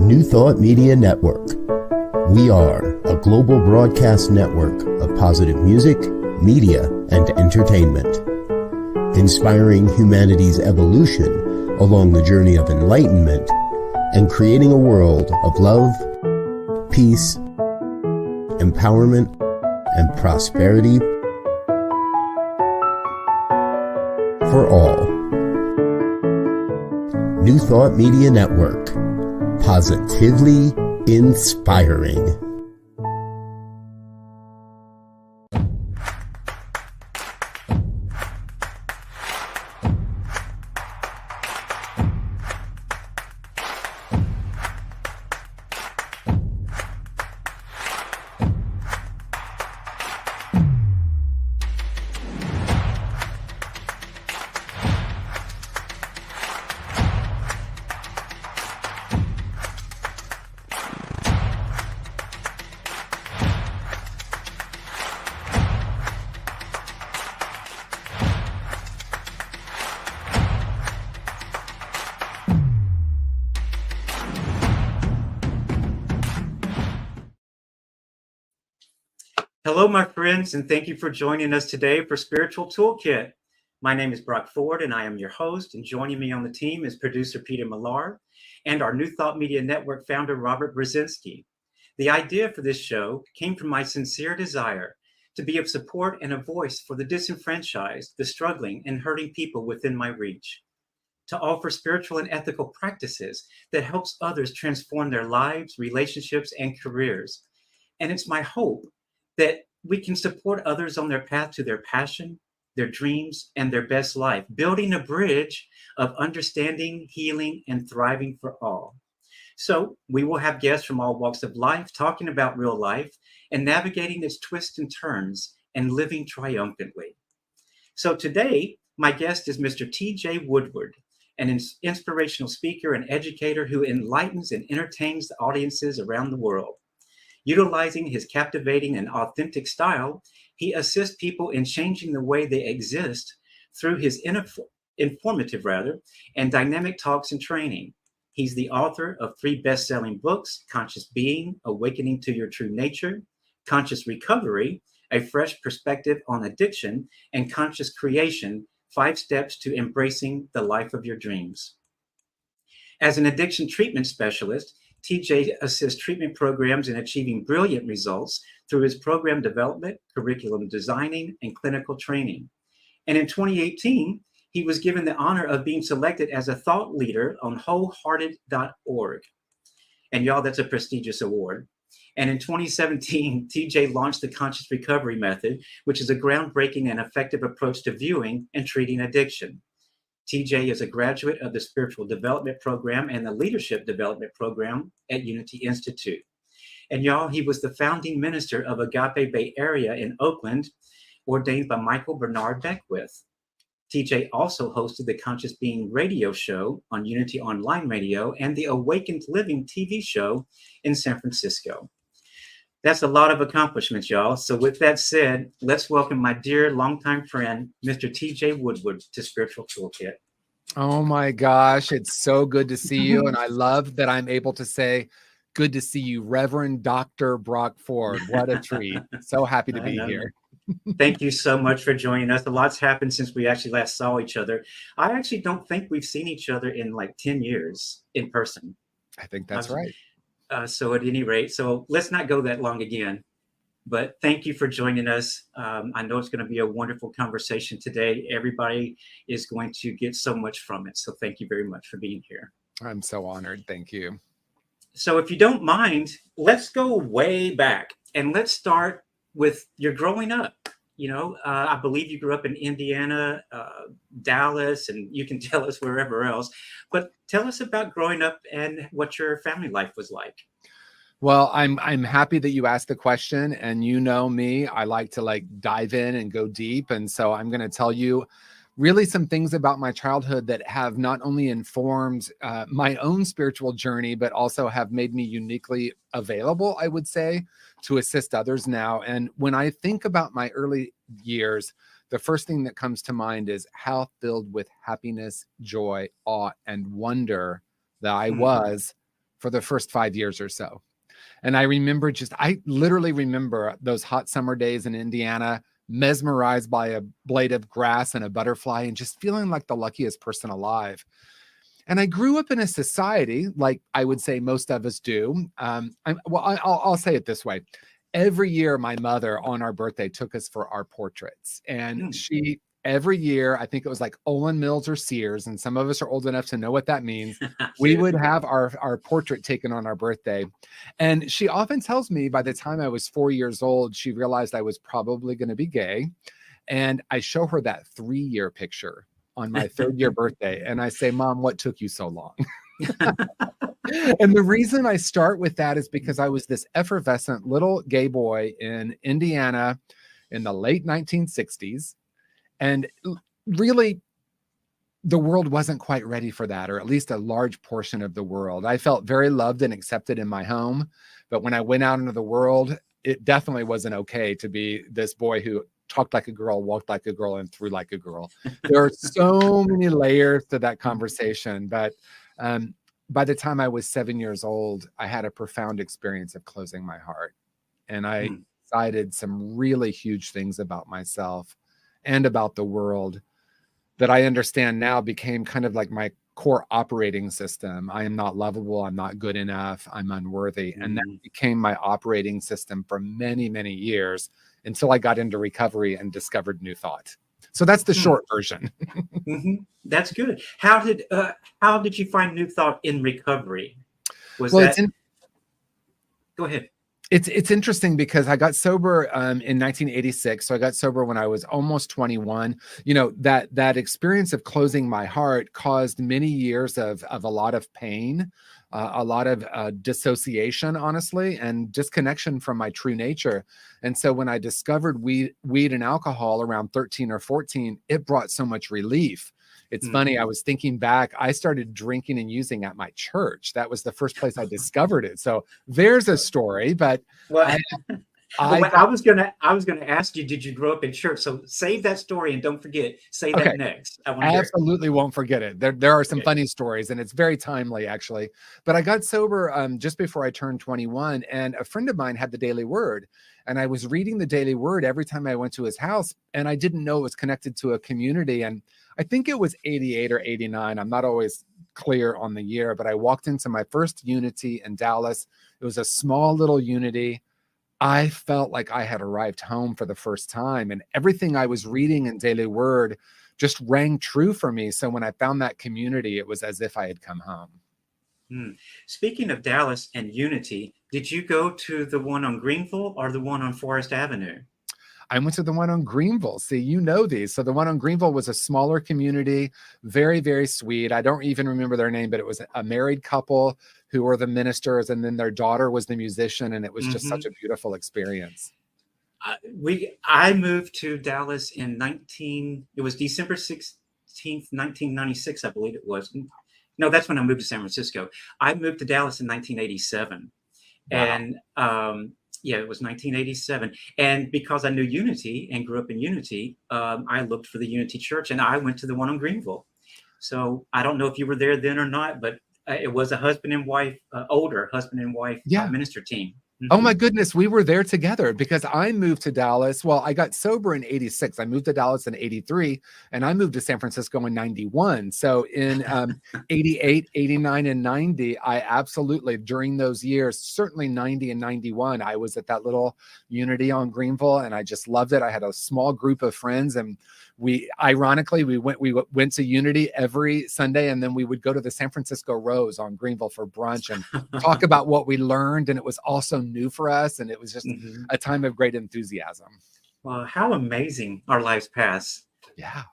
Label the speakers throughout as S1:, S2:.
S1: New Thought Media Network. We are a global broadcast network of positive music, media, and entertainment, inspiring humanity's evolution along the journey of enlightenment and creating a world of love, peace, empowerment, and prosperity for all. New Thought Media Network. Positively inspiring.
S2: Hello, my friends, and thank you for joining us today for Spiritual Toolkit. My name is Brock Ford, and I am your host. And joining me on the team is producer Peter Millar and our New Thought Media Network founder, Robert Brzezinski. The idea for this show came from my sincere desire to be of support and a voice for the disenfranchised, the struggling, and hurting people within my reach, to offer spiritual and ethical practices that helps others transform their lives, relationships, and careers. And it's my hope that we can support others on their path to their passion, their dreams, and their best life, building a bridge of understanding, healing, and thriving for all. So we will have guests from all walks of life talking about real life and navigating its twists and turns and living triumphantly. So today, my guest is Mr. T.J. Woodward, an inspirational speaker and educator who enlightens and entertains the audiences around the world. Utilizing his captivating and authentic style, he assists people in changing the way they exist through his informative and dynamic talks and training. He's the author of 3 best-selling books: Conscious Being, Awakening to Your True Nature; Conscious Recovery, A Fresh Perspective on Addiction; and Conscious Creation, 5 Steps to Embracing the Life of Your Dreams. As an addiction treatment specialist, TJ assists treatment programs in achieving brilliant results through his program development, curriculum designing, and clinical training. And in 2018, he was given the honor of being selected as a thought leader on wholehearted.org. And y'all, that's a prestigious award. And in 2017, TJ launched the Conscious Recovery Method, which is a groundbreaking and effective approach to viewing and treating addiction. TJ is a graduate of the Spiritual Development Program and the Leadership Development Program at Unity Institute. And y'all, he was the founding minister of Agape Bay Area in Oakland, ordained by Michael Bernard Beckwith. TJ also hosted the Conscious Being radio show on Unity Online Radio and the Awakened Living TV show in San Francisco. That's a lot of accomplishments, y'all. So with that said, let's welcome my dear longtime friend, Mr. T.J. Woodward, to Spiritual Toolkit.
S3: Oh my gosh, it's so good to see you. And I love that I'm able to say, good to see you, Reverend Dr. Brock Ford. What a treat. So happy to be here.
S2: Thank you so much for joining us. A lot's happened since we actually last saw each other. I actually don't think we've seen each other in like 10 years in person.
S3: I think that's right.
S2: So at any rate, so let's not go that long again, but thank you for joining us. I know it's going to be a wonderful conversation today. Everybody is going to get so much from it. So thank you very much for being here.
S3: I'm so honored. Thank you.
S2: So if you don't mind, let's go way back and let's start with your growing up. You know, I believe you grew up in Indiana, Dallas, and you can tell us wherever else. But tell us about growing up and what your family life was like.
S3: Well, I'm happy that you asked the question, and you know me, I like to dive in and go deep. And so I'm going to tell you really some things about my childhood that have not only informed my own spiritual journey, but also have made me uniquely available, I would say, to assist others now. And when I think about my early years, the first thing that comes to mind is how filled with happiness, joy, awe, and wonder that I was for the first 5 years or so. And I literally remember those hot summer days in Indiana, mesmerized by a blade of grass and a butterfly and just feeling like the luckiest person alive. And I grew up in a society, like I would say most of us do. I'll say it this way. Every year, my mother on our birthday took us for our portraits. And every year, I think it was like Olin Mills or Sears, and some of us are old enough to know what that means. We would have our portrait taken on our birthday. And she often tells me by the time I was 4 years old, she realized I was probably going to be gay. And I show her that 3-year picture on my 3rd year birthday. And I say, Mom, what took you so long? And the reason I start with that is because I was this effervescent little gay boy in Indiana in the late 1960s. And really, the world wasn't quite ready for that, or at least a large portion of the world. I felt very loved and accepted in my home. But when I went out into the world, it definitely wasn't okay to be this boy who talked like a girl, walked like a girl, and threw like a girl. There are so many layers to that conversation. But by the time I was 7 years old, I had a profound experience of closing my heart. And I decided some really huge things about myself and about the world that I understand now became kind of like my core operating system. I am not lovable. I'm not good enough. I'm unworthy. And that became my operating system for many, many years until I got into recovery and discovered New Thought. So that's the short version.
S2: That's good. How did you find New Thought in recovery? Go ahead.
S3: It's interesting because I got sober in 1986. So I got sober when I was almost 21. You know, that experience of closing my heart caused many years of a lot of pain, a lot of dissociation, honestly, and disconnection from my true nature. And so when I discovered weed and alcohol around 13 or 14, it brought so much relief. It's funny, I was thinking back, I started drinking and using at my church. That was the first place I discovered it. So there's a story, but
S2: I was gonna ask you, did you grow up in church? So save that story and don't forget, say that next. I
S3: absolutely won't forget it. There are some funny stories, and it's very timely, actually. But I got sober just before I turned 21, and a friend of mine had the Daily Word, and I was reading the Daily Word every time I went to his house, and I didn't know it was connected to a community. And I think it was 88 or 89. I'm not always clear on the year, but I walked into my first Unity in Dallas. It was a small little Unity. I felt like I had arrived home for the first time, and everything I was reading in Daily Word just rang true for me. So when I found that community, it was as if I had come home.
S2: Speaking of Dallas and Unity, did you go to the one on Greenville or the one on Forest Avenue?
S3: I went to the one on Greenville. See, you know these. So the one on Greenville was a smaller community, very, very sweet. I don't even remember their name, but it was a married couple who were the ministers, and then their daughter was the musician, and it was just such a beautiful experience.
S2: I moved to Dallas in December 16th, 1996, I believe it was. No, that's when I moved to San Francisco. I moved to Dallas in 1987. Wow. And it was 1987. And because I knew Unity and grew up in Unity, I looked for the Unity Church, and I went to the one on Greenville. So I don't know if you were there then or not, but it was a husband and wife, older husband and wife minister team.
S3: Oh my goodness, we were there together because I moved to Dallas. Well, I got sober in 86. I moved to Dallas in 83, and I moved to San Francisco in 91. So in 88, 89, and 90, I absolutely, during those years, certainly 90 and 91, I was at that little Unity on Greenville, and I just loved it. I had a small group of friends, and we went to Unity every Sunday, and then we would go to the San Francisco Rose on Greenville for brunch and talk about what we learned. And it was also new for us, and it was just a time of great enthusiasm.
S2: Well, how amazing our lives pass.
S3: Yeah.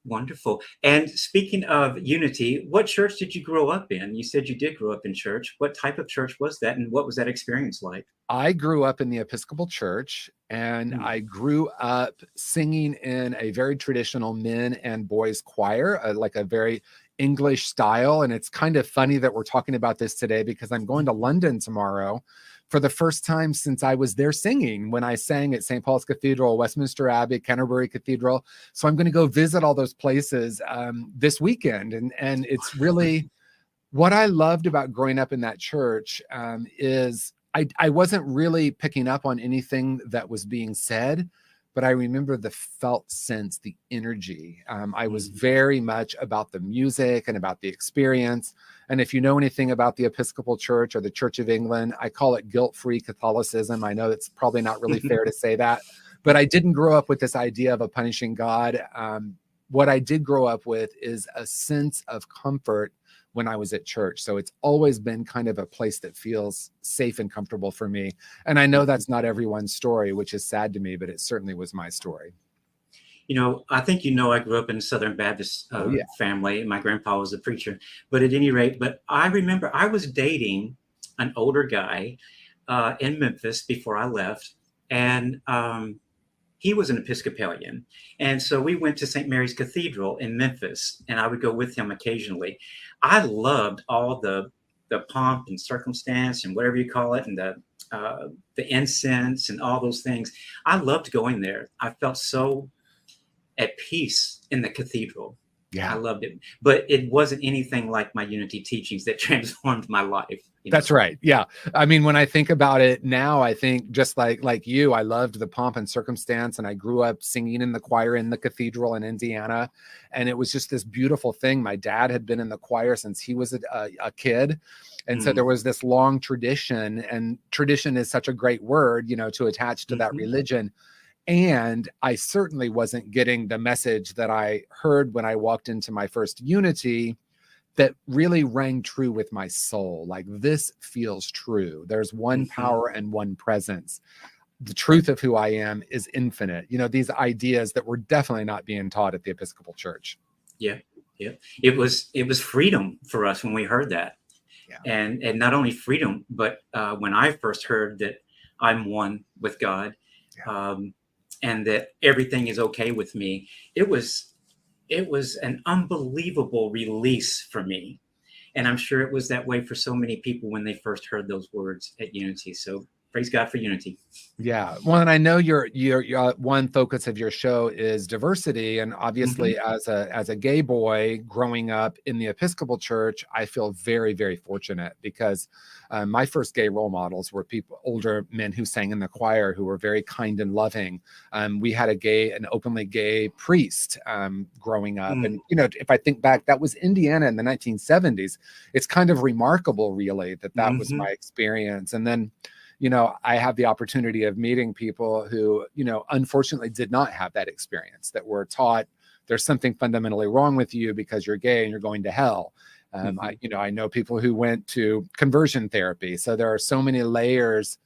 S2: Wonderful. And speaking of Unity, what church did you grow up in? You said you did grow up in church. What type of church was that, and what was that experience like?
S3: I grew up in the Episcopal Church, and I grew up singing in a very traditional men and boys choir, like a very English style. And it's kind of funny that we're talking about this today because I'm going to London tomorrow for the first time since I was there singing, when I sang at St. Paul's Cathedral, Westminster Abbey, Canterbury Cathedral. So I'm going to go visit all those places this weekend. And it's really What I loved about growing up in that church is I wasn't really picking up on anything that was being said, but I remember the felt sense, the energy. I was very much about the music and about the experience. And if you know anything about the Episcopal Church or the Church of England, I call it guilt-free Catholicism. I know it's probably not really fair to say that, but I didn't grow up with this idea of a punishing God. What I did grow up with is a sense of comfort when I was at church. So it's always been kind of a place that feels safe and comfortable for me. And I know that's not everyone's story, which is sad to me, but it certainly was my story.
S2: I think I grew up in a Southern Baptist family. My grandpa was a preacher. But at any rate, I remember I was dating an older guy in Memphis before I left. And he was an Episcopalian. And so we went to St. Mary's Cathedral in Memphis, and I would go with him occasionally. I loved all the pomp and circumstance and whatever you call it, and the incense and all those things. I loved going there. I felt so at peace in the cathedral.
S3: Yeah,
S2: I loved it, but it wasn't anything like my Unity teachings that transformed my life.
S3: That's right. Yeah. I mean, when I think about it now, I think just like you, I loved the pomp and circumstance, and I grew up singing in the choir in the cathedral in Indiana. And it was just this beautiful thing. My dad had been in the choir since he was a kid. And so there was this long tradition, and tradition is such a great word, to attach to that religion. And I certainly wasn't getting the message that I heard when I walked into my first Unity that really rang true with my soul. Like, this feels true. There's one power and one presence. The truth of who I am is infinite. These ideas that were definitely not being taught at the Episcopal Church.
S2: Yeah. Yeah. It was freedom for us when we heard that. Yeah. And not only freedom, but when I first heard that I'm one with God, and that everything is okay with me, it was an unbelievable release for me. And I'm sure it was that way for so many people when they first heard those words at Unity. So praise God for Unity.
S3: Yeah. Well, and I know your one focus of your show is diversity. And obviously as a gay boy growing up in the Episcopal Church, I feel very, very fortunate because my first gay role models were older men who sang in the choir, who were very kind and loving. We had an openly gay priest growing up. And, if I think back, that was Indiana in the 1970s. It's kind of remarkable, really, that was my experience. And then, I have the opportunity of meeting people who, unfortunately did not have that experience, that were taught there's something fundamentally wrong with you because you're gay and you're going to hell. I know people who went to conversion therapy. So there are so many layers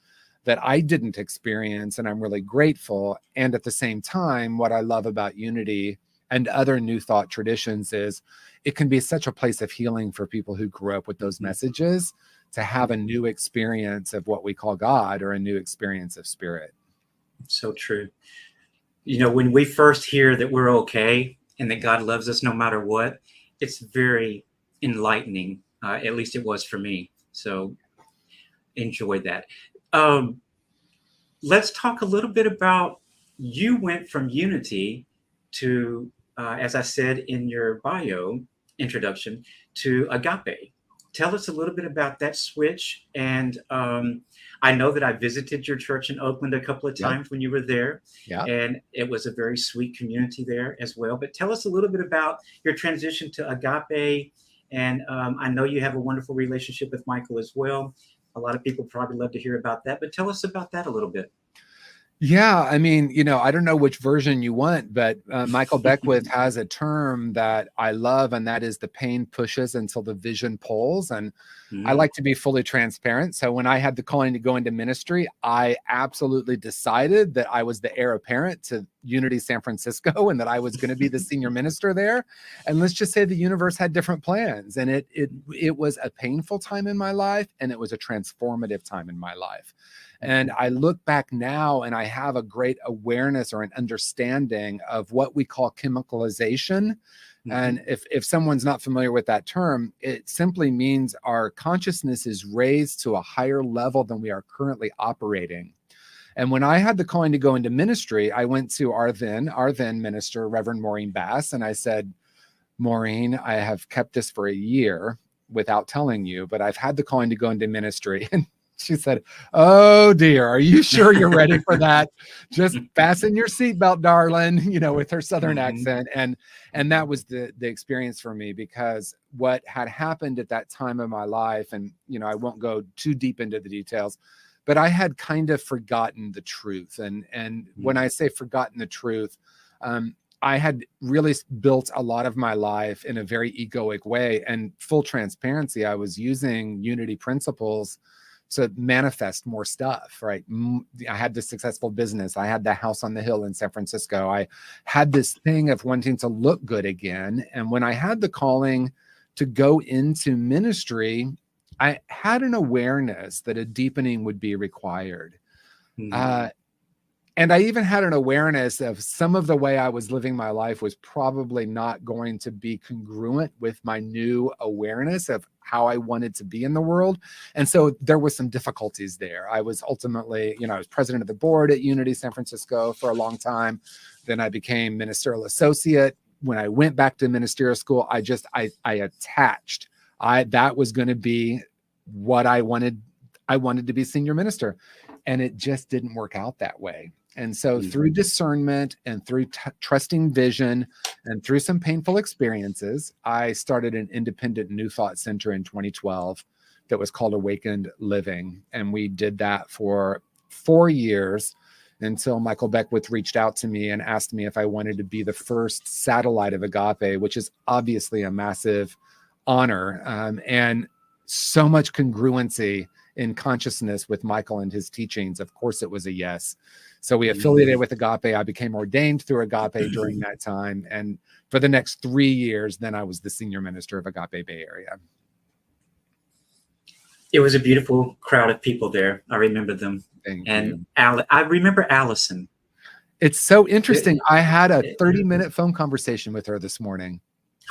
S3: that I didn't experience, and I'm really grateful. And at the same time, what I love about Unity and other New Thought traditions is it can be such a place of healing for people who grew up with those messages, to have a new experience of what we call God, or a new experience of spirit.
S2: So true. When we first hear that we're okay and that God loves us no matter what, it's very enlightening. At least it was for me. So enjoy that. Let's talk a little bit about, you went from Unity to, as I said in your bio introduction, to Agape. Tell us a little bit about that switch. And I know that I visited your church in Oakland a couple of times when you were there. Yeah. And it was a very sweet community there as well. But tell us a little bit about your transition to Agape. And I know you have a wonderful relationship with Michael as well. A lot of people probably love to hear about that. But tell us about that a little bit.
S3: Yeah, I mean, I don't know which version you want, but Michael Beckwith has a term that I love, and that is the pain pushes until the vision pulls. And I like to be fully transparent. So when I had the calling to go into ministry, I absolutely decided that I was the heir apparent to Unity San Francisco, and that I was going to be the senior minister there. And let's just say the universe had different plans, and it was a painful time in my life, and it was a transformative time in my life. And I look back now and I have a great awareness or an understanding of what we call chemicalization. And if someone's not familiar with that term, it simply means our consciousness is raised to a higher level than we are currently operating. And when I had the calling to go into ministry, I went to our then minister, Reverend Maureen Bass, and I said, Maureen, I have kept this for a year. without telling you, but I've had the calling to go into ministry. And she said, "Oh dear, are you sure you're ready for that? Just fasten your seatbelt, darling," with her Southern accent. And that was the experience for me, because what had happened at that time of my life, and, I won't go too deep into the details, but I had kind of forgotten the truth. And when I say forgotten the truth, I had really built a lot of my life in a very egoic way. And full transparency, I was using Unity principles to manifest more stuff, right? I had this successful business. I had the house on the hill in San Francisco. I had this thing of wanting to look good again. And when I had the calling to go into ministry, I had an awareness that a deepening would be required. And I even had an awareness of some of the way I was living my life was probably not going to be congruent with my new awareness of how I wanted to be in the world. And so there was some difficulties there. I was ultimately, I was president of the board at Unity San Francisco for a long time. Then I became ministerial associate. When I went back to ministerial school, I attached. That was going to be what I wanted. I wanted to be senior minister, and it just didn't work out that way. And so through discernment and through trusting vision and through some painful experiences, I started an independent New Thought Center in 2012 that was called Awakened Living. And we did that for 4 years until Michael Beckwith reached out to me and asked me if I wanted to be the first satellite of Agape, which is obviously a massive honor, and so much congruency in consciousness with Michael and his teachings. Of course, it was a yes. So we affiliated with Agape. I became ordained through Agape during that time. And for the next 3 years, then I was the senior minister of Agape Bay Area.
S2: It was a beautiful crowd of people there. I remember them.
S3: Thank
S2: and
S3: you.
S2: I remember Allison.
S3: It's so interesting. I had a 30-minute phone conversation with her this morning.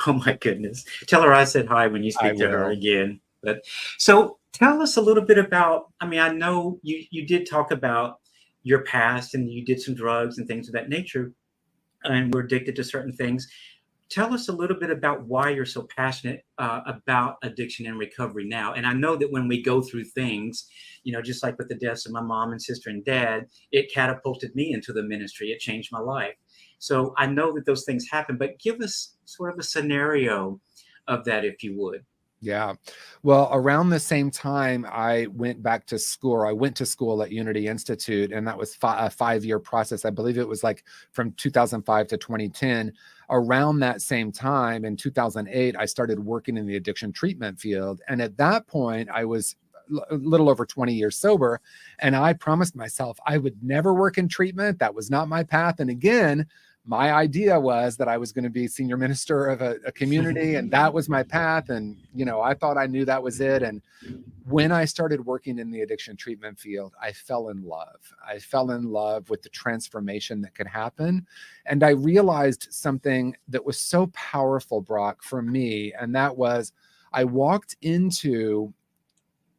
S2: Oh my goodness. Tell her I said hi when you speak to her again. But so tell us a little bit about, I know you did talk about your past, and you did some drugs and things of that nature, and were addicted to certain things. Tell us a little bit about why you're so passionate about addiction and recovery now. And I know that when we go through things, just like with the deaths of my mom and sister and dad, it catapulted me into the ministry. It changed my life. So I know that those things happen, but give us sort of a scenario of that, if you would.
S3: Yeah. Well, around the same time, I went back to school. I went to school at Unity Institute, and that was a 5-year process. I believe it was like from 2005 to 2010. Around that same time, in 2008, I started working in the addiction treatment field. And at that point, I was a little over 20 years sober. And I promised myself I would never work in treatment. That was not my path. And again, my idea was that I was going to be senior minister of a community, and that was my path. And, I thought I knew that was it. And when I started working in the addiction treatment field, I fell in love. I fell in love with the transformation that could happen. And I realized something that was so powerful, Brock, for me. And that was, I walked into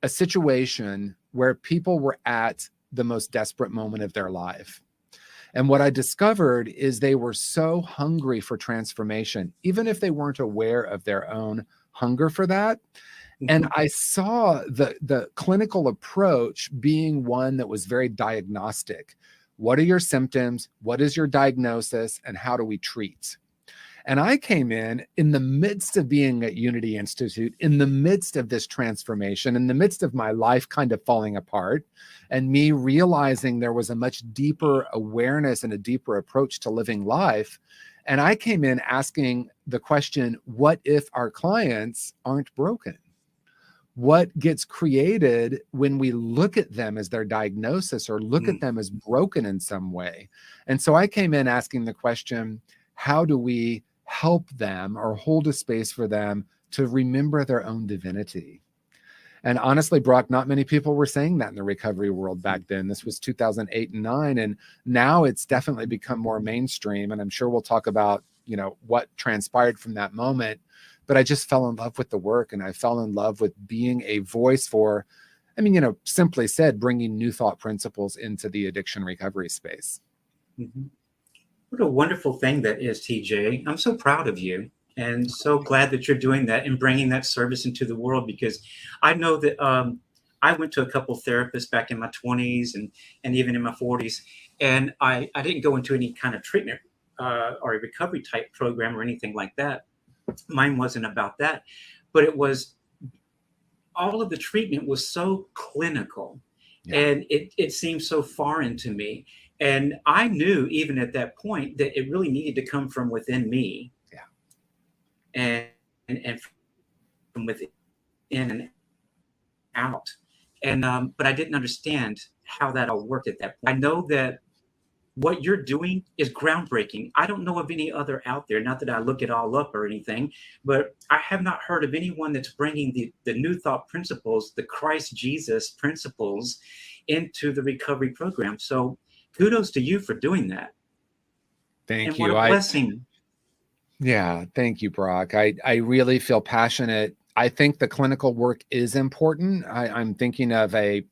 S3: a situation where people were at the most desperate moment of their life. And what I discovered is they were so hungry for transformation, even if they weren't aware of their own hunger for that. And I saw the clinical approach being one that was very diagnostic. What are your symptoms? What is your diagnosis? And how do we treat? And I came in the midst of being at Unity Institute, in the midst of this transformation, in the midst of my life kind of falling apart, and me realizing there was a much deeper awareness and a deeper approach to living life. And I came in asking the question, what if our clients aren't broken? What gets created when we look at them as their diagnosis or look at them as broken in some way? And so I came in asking the question, how do we help them or hold a space for them to remember their own divinity? And honestly, Brock, not many people were saying that in the recovery world back then. This was 2008 and 2009. And now it's definitely become more mainstream. And I'm sure we'll talk about, what transpired from that moment. But I just fell in love with the work, and I fell in love with being a voice for, simply said, bringing new thought principles into the addiction recovery space.
S2: What a wonderful thing that is, TJ. I'm so proud of you. And so glad that you're doing that and bringing that service into the world, because I know that I went to a couple therapists back in my 20s and even in my 40s, and I didn't go into any kind of treatment or a recovery type program or anything like that. Mine wasn't about that, but it was, all of the treatment was so clinical.
S3: Yeah.
S2: And it seemed so foreign to me. And I knew even at that point that it really needed to come from within me.
S3: Yeah.
S2: And from within and out. And but I didn't understand how that all worked at that point. I know that what you're doing is groundbreaking. I don't know of any other out there, not that I look it all up or anything, but I have not heard of anyone that's bringing the new thought principles, the Christ Jesus principles, into the recovery program. So kudos to you for doing that.
S3: Thank
S2: And
S3: you.
S2: what a blessing.
S3: Yeah, thank you, Brock. I really feel passionate. I think the clinical work is important. I'm thinking of a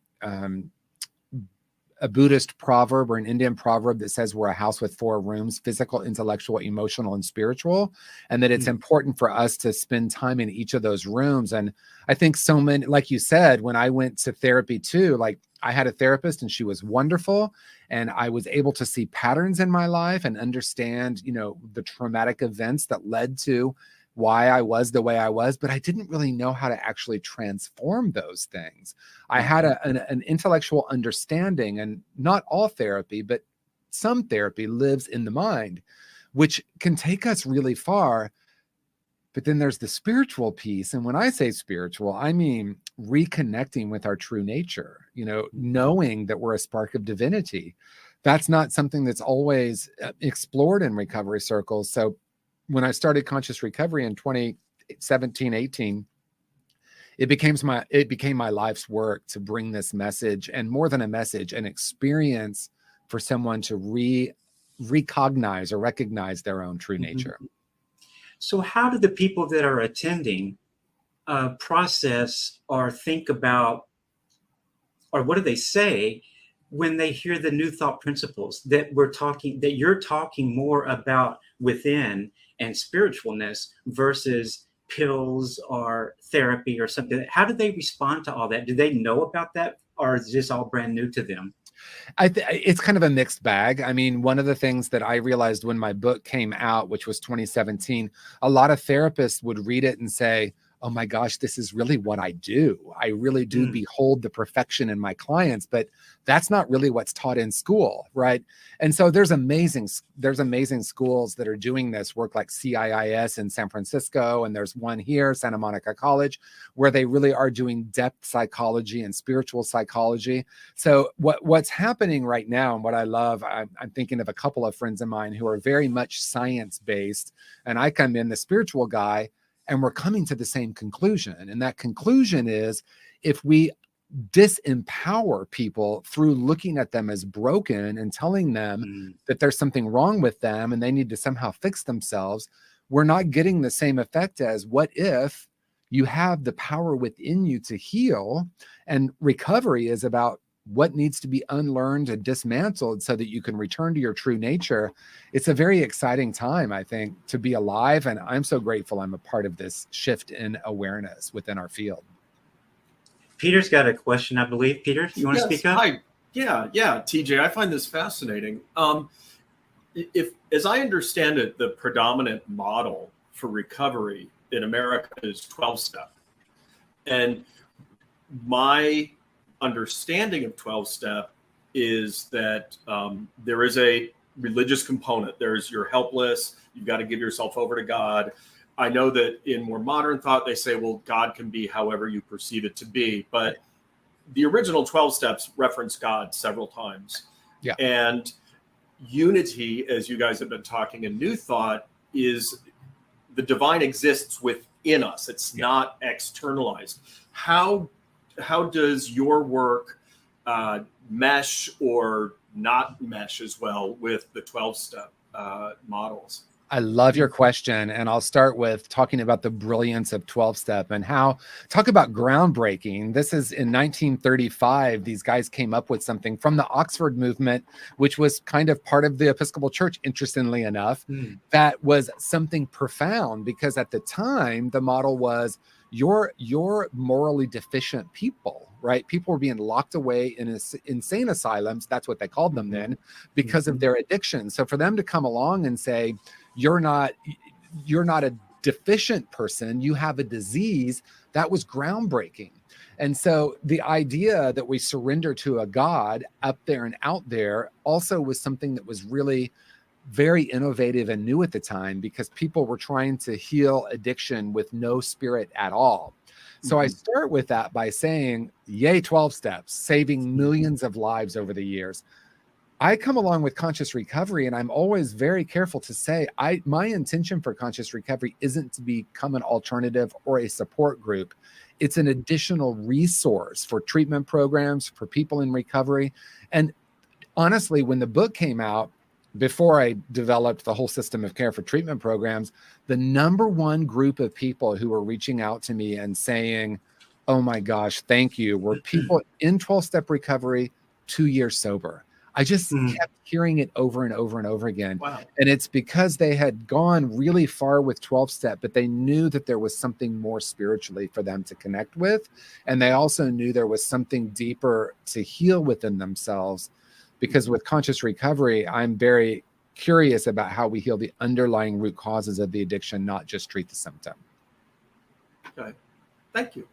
S3: Buddhist proverb or an Indian proverb that says we're a house with 4 rooms: physical, intellectual, emotional, and spiritual, and that it's important for us to spend time in each of those rooms. And I think so many, like you said, when I went to therapy too, like I had a therapist and she was wonderful, and I was able to see patterns in my life and understand, you know, the traumatic events that led to why I was the way I was, but I didn't really know how to actually transform those things. I had an intellectual understanding, and not all therapy, but some therapy lives in the mind, which can take us really far. But then there's the spiritual piece. And when I say spiritual, I mean reconnecting with our true nature, you know, knowing that we're a spark of divinity. That's not something that's always explored in recovery circles. So when I started conscious recovery in 2017, 18, it became my life's work to bring this message, and more than a message, an experience for someone to recognize or recognize their own true nature.
S2: So how do the people that are attending process or think about, or what do they say when they hear the new thought principles that you're talking more about within and spiritualness versus pills or therapy or something? How do they respond to all that? Do they know about that, or is this all brand new to them?
S3: It's kind of a mixed bag. I mean, one of the things that I realized when my book came out, which was 2017, a lot of therapists would read it and say, oh my gosh, this is really what I do. I really do behold the perfection in my clients, but that's not really what's taught in school, right? And so there's amazing schools that are doing this work, like CIIS in San Francisco, and there's one here, Santa Monica College, where they really are doing depth psychology and spiritual psychology. So what's happening right now, and what I love, I'm thinking of a couple of friends of mine who are very much science-based, and I come in, the spiritual guy, and we're coming to the same conclusion. And that conclusion is, if we disempower people through looking at them as broken and telling them that there's something wrong with them and they need to somehow fix themselves, we're not getting the same effect as what if you have the power within you to heal. And recovery is about what needs to be unlearned and dismantled so that you can return to your true nature. It's a very exciting time, I think, to be alive. And I'm so grateful I'm a part of this shift in awareness within our field.
S2: Peter's got a question, I believe. Peter, you want to speak up?
S4: Hi. Yeah, TJ, I find this fascinating. If, as I understand it, the predominant model for recovery in America is 12-step. And my understanding of 12-step is that there is a religious component. There's, you're helpless, you've got to give yourself over to God. I know that in more modern thought, they say, well, God can be however you perceive it to be. But the original 12 steps reference God several times.
S3: Yeah.
S4: And unity, as you guys have been talking in New Thought, is the divine exists within us. It's not externalized. How does your work mesh or not mesh as well with the 12-step models?
S3: I love your question. And I'll start with talking about the brilliance of 12-step and how, talk about groundbreaking. This is in 1935, these guys came up with something from the Oxford movement, which was kind of part of the Episcopal Church, interestingly enough, that was something profound, because at the time, the model was you're morally deficient people, right? People were being locked away in insane asylums. That's what they called them then, because of their addiction. So for them to come along and say, you're not a deficient person, you have a disease, that was groundbreaking. And so the idea that we surrender to a God up there and out there also was something that was really very innovative and new at the time, because people were trying to heal addiction with no spirit at all. So I start with that by saying, yay, 12 steps, saving millions of lives over the years. I come along with conscious recovery, and I'm always very careful to say, my intention for conscious recovery isn't to become an alternative or a support group. It's an additional resource for treatment programs, for people in recovery. And honestly, when the book came out, before I developed the whole system of care for treatment programs, the number one group of people who were reaching out to me and saying, oh my gosh, thank you, were people in 12-step recovery, 2 years sober. I just kept hearing it over and over and over again.
S4: Wow.
S3: And it's because they had gone really far with 12-step, but they knew that there was something more spiritually for them to connect with. And they also knew there was something deeper to heal within themselves. Because with conscious recovery, I'm very curious about how we heal the underlying root causes of the addiction, not just treat the symptom.
S4: Okay. Thank you.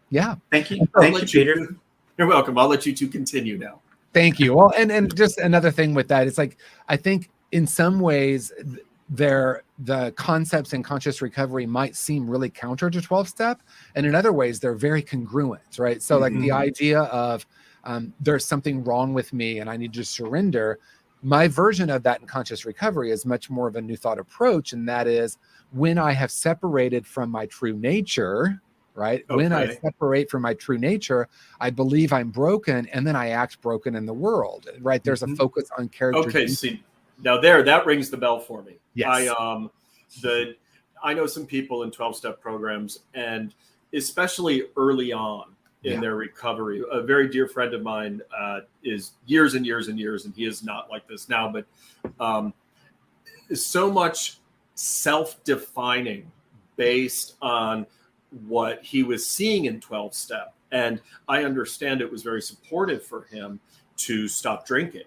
S3: Yeah.
S2: Thank you. Thank you, Peter.
S4: You're welcome. I'll let you two continue now.
S3: Thank you. Well, and just another thing with that, it's like, I think in some ways the concepts in conscious recovery might seem really counter to 12-step. And in other ways, they're very congruent, right? So like the idea of there's something wrong with me and I need to surrender. My version of that in conscious recovery is much more of a new thought approach. And that is, when I have separated from my true nature, right? Okay. When I separate from my true nature, I believe I'm broken, and then I act broken in the world, right? There's a focus on character.
S4: Okay, see, now that rings the bell for me.
S3: Yes.
S4: I know some people in 12-step programs, and especially early on in their recovery. A very dear friend of mine is years and years and years, and he is not like this now, but so much self-defining based on what he was seeing in 12-step. And I understand it was very supportive for him to stop drinking,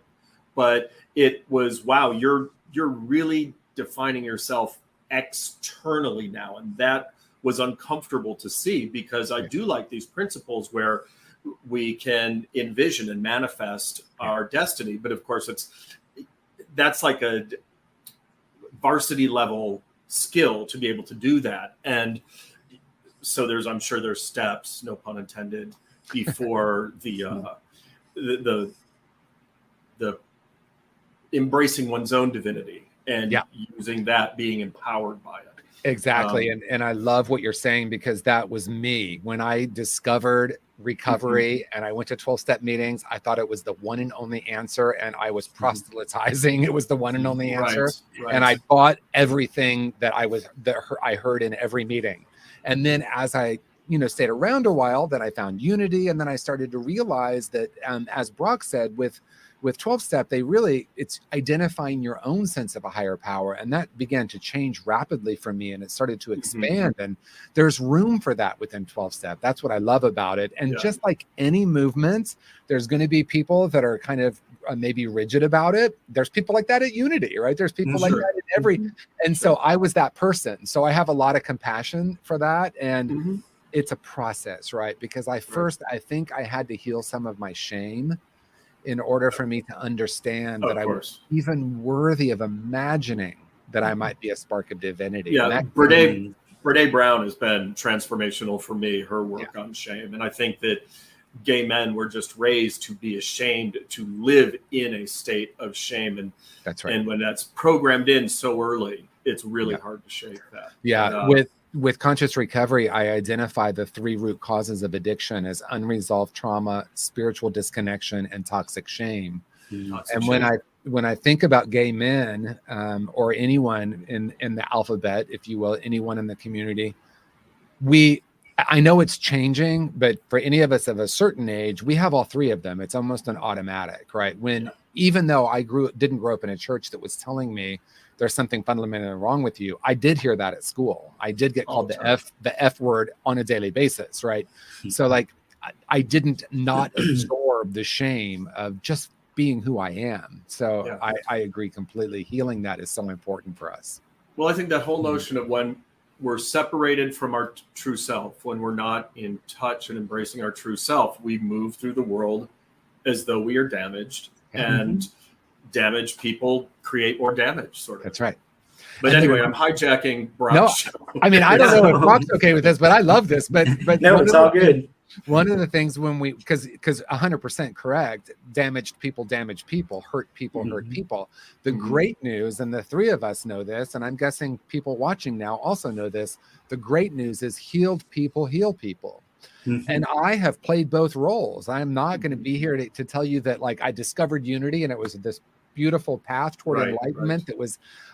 S4: but it was, wow, you're really defining yourself externally now. And that was uncomfortable to see, because I do like these principles where we can envision and manifest our destiny. But of course, that's like a varsity level skill to be able to do that. And so I'm sure there's steps, no pun intended, before the embracing one's own divinity and using that, being empowered by it.
S3: Exactly. And I love what you're saying, because that was me. When I discovered recovery and I went to 12-step meetings, I thought it was the one and only answer, and I was proselytizing. It was the one and only answer. Right. And I bought everything that I heard in every meeting. And then as I, stayed around a while, then I found unity. And then I started to realize that, as Brock said, with 12-step, it's identifying your own sense of a higher power. And that began to change rapidly for me. And it started to expand. And there's room for that within 12-step. That's what I love about it. And just like any movement, there's going to be people that are kind of maybe rigid about it. There's people like that at Unity, right? There's people like that in every, and so I was that person. So I have a lot of compassion for that. And it's a process, right? Because I think I had to heal some of my shame in order for me to understand that I was even worthy of imagining that I might be a spark of divinity.
S4: Yeah, Brene Brown has been transformational for me, her work on shame. And I think that gay men were just raised to be ashamed, to live in a state of shame. And
S3: that's right.
S4: And when that's programmed in so early, it's really hard to shake that.
S3: Yeah. With conscious recovery, I identify the 3 root causes of addiction as unresolved trauma, spiritual disconnection, and toxic shame. And when I think about gay men, or anyone in the alphabet, if you will, anyone in the community, I know it's changing, but for any of us of a certain age, we have all three of them. It's almost an automatic, right? Even though I didn't grow up in a church that was telling me there's something fundamentally wrong with you, I did hear that at school. I did get called the F word on a daily basis, right? So like, I didn't not absorb the shame of just being who I am. So I agree completely. Healing that is so important for us.
S4: Well, I think that whole notion of when we're separated from our true self, when we're not in touch and embracing our true self, we move through the world as though we are damaged, and damaged people create more damage, sort of.
S3: That's right.
S4: But anyway, I'm hijacking Brock's show.
S3: I mean, I don't know if Brock's okay with this, but I love this. But
S2: no, it's all good.
S3: One of the things because 100% correct, damaged people, hurt people, hurt people. The great news, and the three of us know this, and I'm guessing people watching now also know this, the great news is healed people heal people. And I have played both roles. I'm not going to be here to tell you that like I discovered unity and it was this beautiful path toward enlightenment.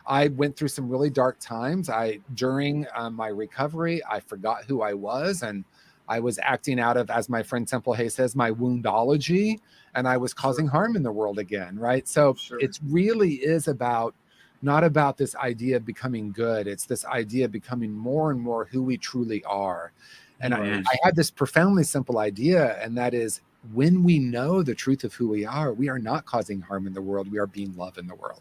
S3: I went through some really dark times. During my recovery, I forgot who I was, and I was acting out of, as my friend Temple Hay says, my woundology, and I was causing harm in the world again, right? So it really is not about this idea of becoming good. It's this idea of becoming more and more who we truly are. And I had this profoundly simple idea, and that is, when we know the truth of who we are not causing harm in the world. We are being love in the world.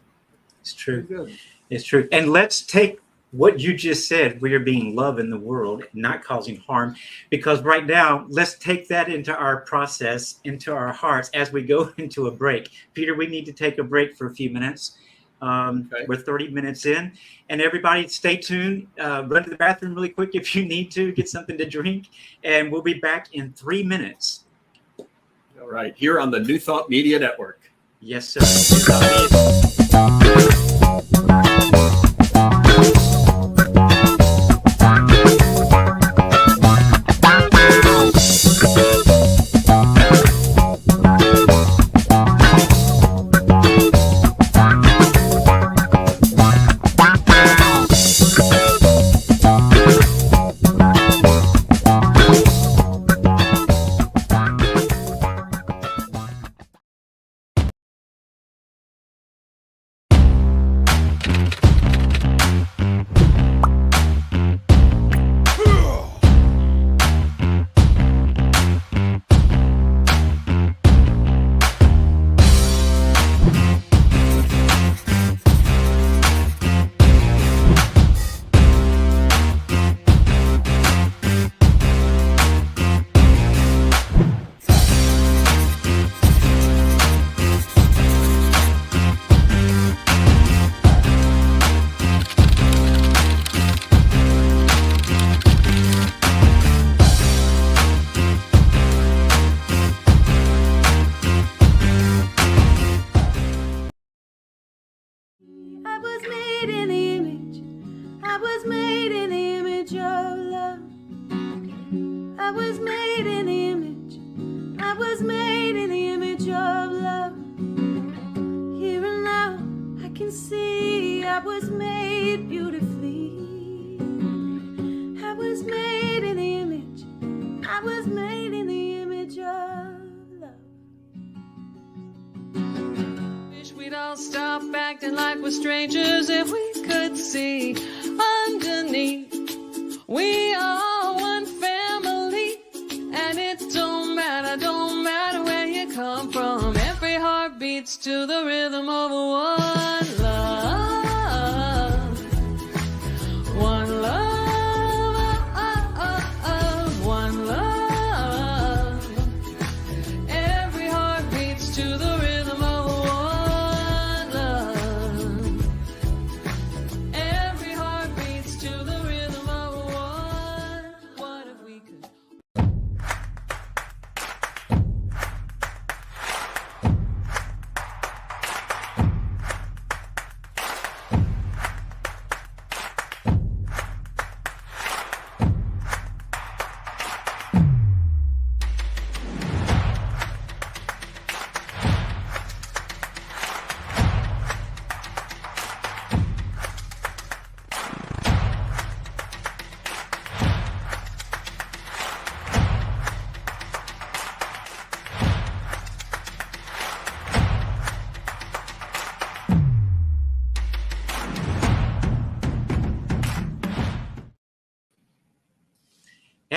S2: It's true. It's true. And let's take what you just said, we are being love in the world, not causing harm, because right now, let's take that into our process, into our hearts as we go into a break. Peter, we need to take a break for a few minutes. We're 30 minutes in, and everybody stay tuned. Run to the bathroom really quick if you need to, get something to drink, and we'll be back in 3 minutes.
S4: All right, here on the New Thought Media Network.
S2: Yes, sir.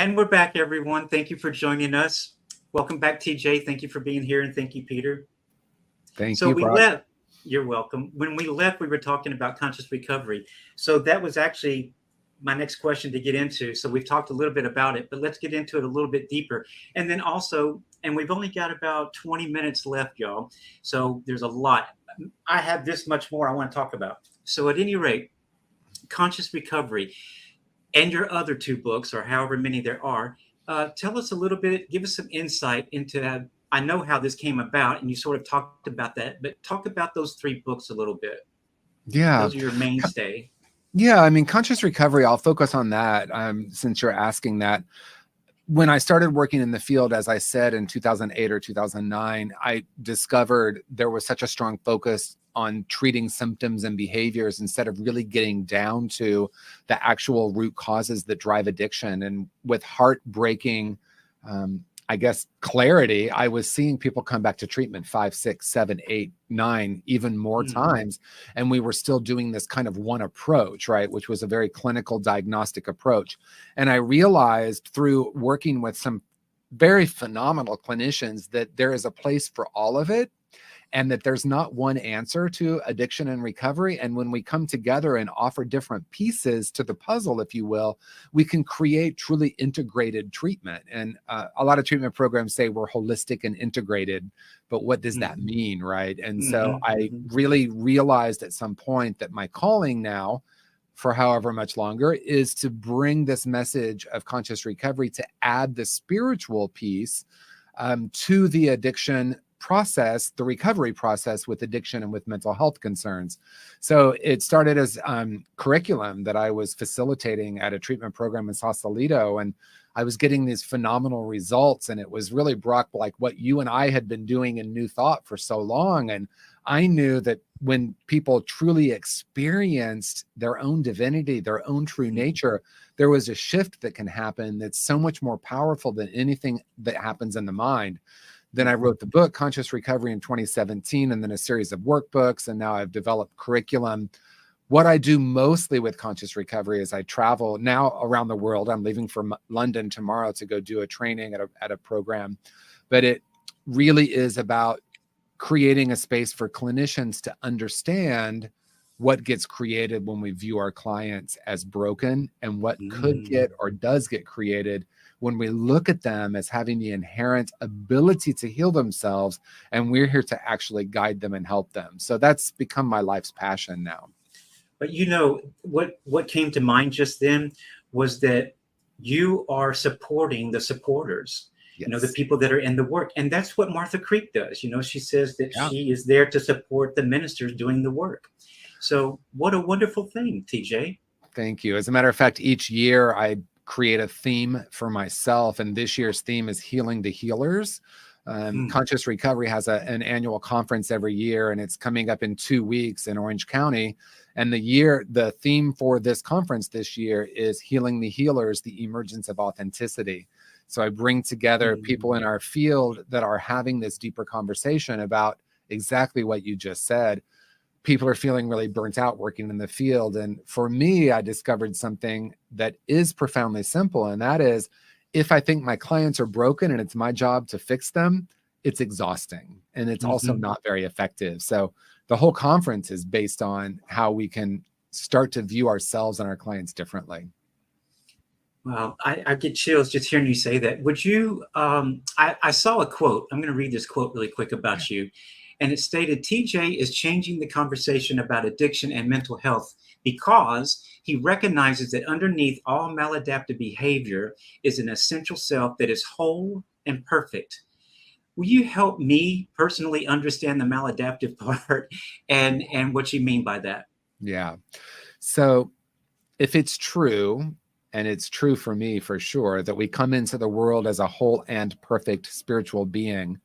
S2: And we're back, everyone. Thank you for joining us. Welcome back, TJ. Thank you for being here, and thank you, Peter.
S3: Thank
S2: So
S3: you,
S2: we
S3: Brock.
S2: left. You're welcome. When we left, we were talking about conscious recovery. So that was actually my next question to get into. So we've talked a little bit about it, but let's get into it a little bit deeper. And then also, and we've only got about 20 minutes left, y'all. So there's a lot. I have this much more I want to talk about. So at any rate, conscious recovery and your other two books, or however many there are, tell us a little bit, give us some insight into that. I know how this came about, and you sort of talked about that, but talk about those three books a little bit.
S3: Yeah.
S2: Those are your mainstay.
S3: Yeah, I mean, conscious recovery, I'll focus on that since you're asking that. When I started working in the field, as I said, in 2008 or 2009, I discovered there was such a strong focus on treating symptoms and behaviors instead of really getting down to the actual root causes that drive addiction. And with heartbreaking, I guess, clarity, I was seeing people come back to treatment 5, 6, 7, 8, 9, even more times. And we were still doing this kind of one approach, right? Which was a very clinical diagnostic approach. And I realized through working with some very phenomenal clinicians that there is a place for all of it, and that there's not one answer to addiction and recovery. And when we come together and offer different pieces to the puzzle, if you will, we can create truly integrated treatment. And a lot of treatment programs say we're holistic and integrated, but what does that mean, right? And so I really realized at some point that my calling now, for however much longer, is to bring this message of conscious recovery, to add the spiritual piece to the addiction process, the recovery process with addiction and with mental health concerns. So it started as curriculum that I was facilitating at a treatment program in Sausalito, and I was getting these phenomenal results. And it was really, Brock, like what you and I had been doing in New Thought for so long. And I knew that when people truly experienced their own divinity, their own true nature, there was a shift that can happen that's so much more powerful than anything that happens in the mind. Then I wrote the book, Conscious Recovery, in 2017, and then a series of workbooks. And now I've developed curriculum. What I do mostly with conscious recovery is I travel now around the world. I'm leaving for London tomorrow to go do a training at a program. But it really is about creating a space for clinicians to understand what gets created when we view our clients as broken, and what could get or does get created when we look at them as having the inherent ability to heal themselves, and we're here to actually guide them and help them. So that's become my life's passion now.
S2: But you know, what came to mind just then was that you are supporting the supporters. Yes. You know, the people that are in the work. And that's what Martha Creek does. You know, she says that she is there to support the ministers doing the work. So what a wonderful thing, TJ.
S3: Thank you. As a matter of fact, each year I create a theme for myself, and this year's theme is Healing the Healers. Conscious Recovery has an annual conference every year, and it's coming up in 2 weeks in Orange County. And the theme for this conference this year is Healing the Healers, the emergence of authenticity. So I bring together people in our field that are having this deeper conversation about exactly what you just said. People are feeling really burnt out working in the field. And for me, I discovered something that is profoundly simple. And that is, if I think my clients are broken and it's my job to fix them, it's exhausting. And it's also not very effective. So the whole conference is based on how we can start to view ourselves and our clients differently.
S2: Well, I get chills just hearing you say that. Would you, I saw a quote. I'm going to read this quote really quick about you. And it stated, TJ is changing the conversation about addiction and mental health because he recognizes that underneath all maladaptive behavior is an essential self that is whole and perfect. Will you help me personally understand the maladaptive part and what you mean by that?
S3: Yeah. So if it's true, and it's true for me for sure, that we come into the world as a whole and perfect spiritual being,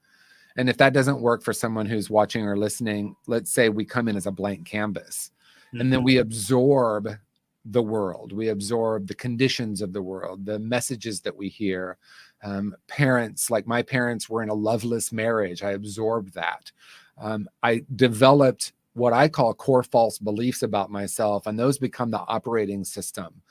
S3: and if that doesn't work for someone who's watching or listening, let's say we come in as a blank canvas, and then we absorb the world. We absorb the conditions of the world, the messages that we hear. Parents, like my parents were in a loveless marriage. I absorbed that. I developed what I call core false beliefs about myself, and those become the operating system.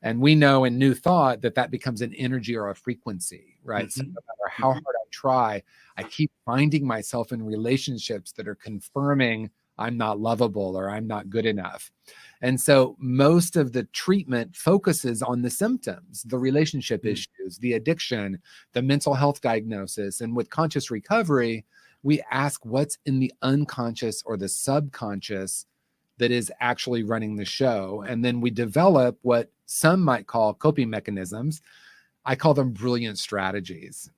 S3: And we know in New Thought that that becomes an energy or a frequency, right? So
S2: Mhm.
S3: no matter how hard I try, I keep finding myself in relationships that are confirming I'm not lovable or I'm not good enough. And so most of the treatment focuses on the symptoms, the relationship issues, the addiction, the mental health diagnosis. And with conscious recovery, we ask what's in the unconscious or the subconscious that is actually running the show. And then we develop what some might call coping mechanisms. I call them brilliant strategies.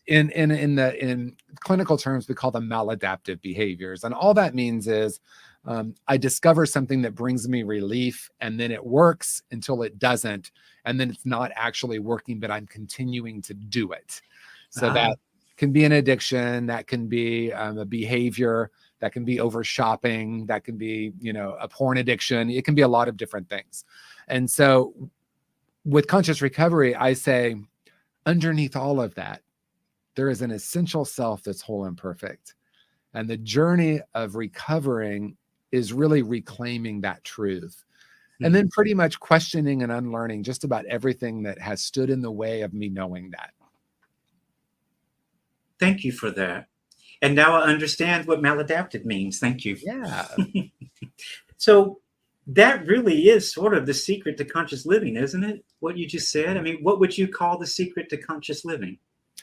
S3: In clinical terms, we call them maladaptive behaviors. And all that means is I discover something that brings me relief, and then it works until it doesn't. And then it's not actually working, but I'm continuing to do it. So that can be an addiction, that can be a behavior, that can be over shopping, that can be, a porn addiction. It can be a lot of different things. And so with conscious recovery, I say underneath all of that, there is an essential self that's whole and perfect. And the journey of recovering is really reclaiming that truth. And then pretty much questioning and unlearning just about everything that has stood in the way of me knowing that.
S2: Thank you for that. And now I understand what maladaptive means. Thank you.
S3: Yeah.
S2: So that really is sort of the secret to conscious living, isn't it? What you just said. I mean, what would you call the secret to conscious living?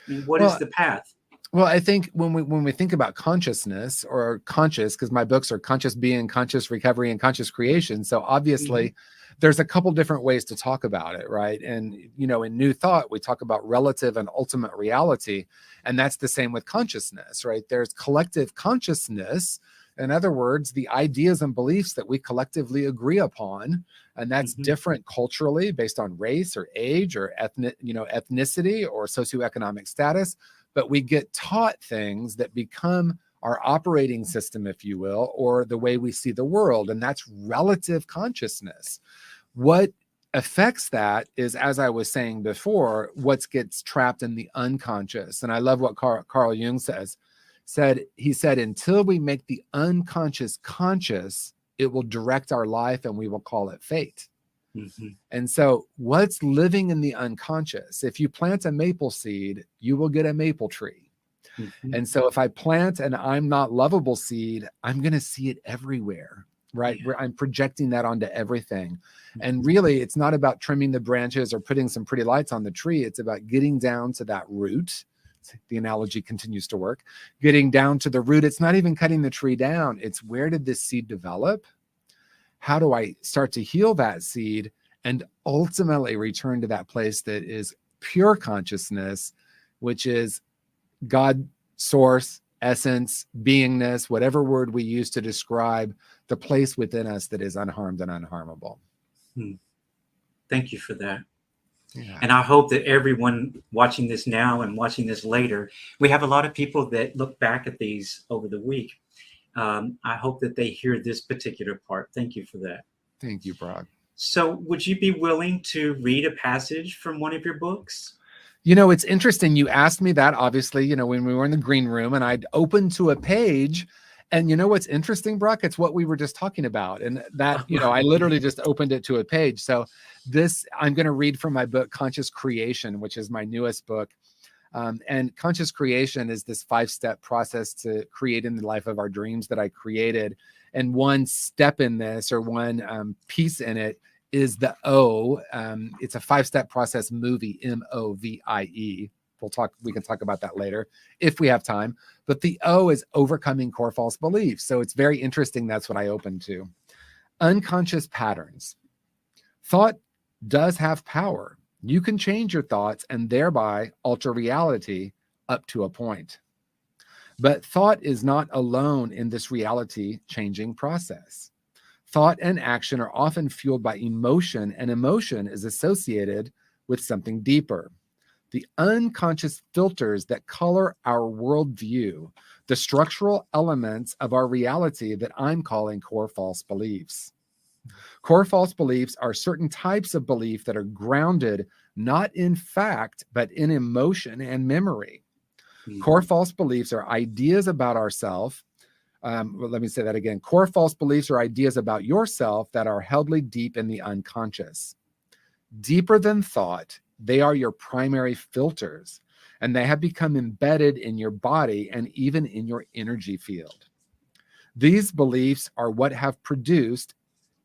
S2: I mean, what is the path?
S3: Well, I think when we think about consciousness or conscious, because my books are conscious being, conscious recovery, and conscious creation. So obviously there's a couple different ways to talk about it, right? And, in New Thought, we talk about relative and ultimate reality. And that's the same with consciousness, right? There's collective consciousness. In other words, the ideas and beliefs that we collectively agree upon, and that's different culturally based on race or age or ethnicity or socioeconomic status. But we get taught things that become our operating system, if you will, or the way we see the world. And that's relative consciousness. What affects that is, as I was saying before, what gets trapped in the unconscious. And I love what Carl Jung said. He said, until we make the unconscious conscious, it will direct our life and we will call it fate. And so what's living in the unconscious? If you plant a maple seed, you will get a maple tree. And so if I plant an I'm not lovable seed, I'm going to see it everywhere, right? Where I'm projecting that onto everything. And really, it's not about trimming the branches or putting some pretty lights on the tree. It's about getting down to that root. The analogy continues to work. Getting down to the root. It's not even cutting the tree down. It's where did this seed develop? How do I start to heal that seed and ultimately return to that place that is pure consciousness, which is God, source, essence, beingness, whatever word we use to describe the place within us that is unharmed and unharmable.
S2: Thank you for that.
S3: Yeah.
S2: And I hope that everyone watching this now and watching this later, we have a lot of people that look back at these over the week. I hope that they hear this particular part. Thank you for that.
S3: Thank you, Brock.
S2: So would you be willing to read a passage from one of your books?
S3: It's interesting. You asked me that, obviously, when we were in the green room and I'd opened to a page. And what's interesting, Brock? It's what we were just talking about. And that, I literally just opened it to a page. So I'm going to read from my book, Conscious Creation, which is my newest book. And conscious creation is this 5-step process to creating the life of our dreams that I created. And one step in this, or one piece in it, is the O. It's a 5-step process movie, MOVIE. We can talk about that later if we have time. But the O is overcoming core false beliefs. So it's very interesting. That's what I opened to. Unconscious patterns. Thought does have power. You can change your thoughts and thereby alter reality up to a point. But thought is not alone in this reality changing process. Thought and action are often fueled by emotion, and emotion is associated with something deeper. The unconscious filters that color our worldview, the structural elements of our reality that I'm calling core false beliefs. Core false beliefs are certain types of belief that are grounded not in fact, but in emotion and memory. Core false beliefs are ideas about ourselves. Let me say that again. Core false beliefs are ideas about yourself that are held deep in the unconscious. Deeper than thought, they are your primary filters, and they have become embedded in your body and even in your energy field. These beliefs are what have produced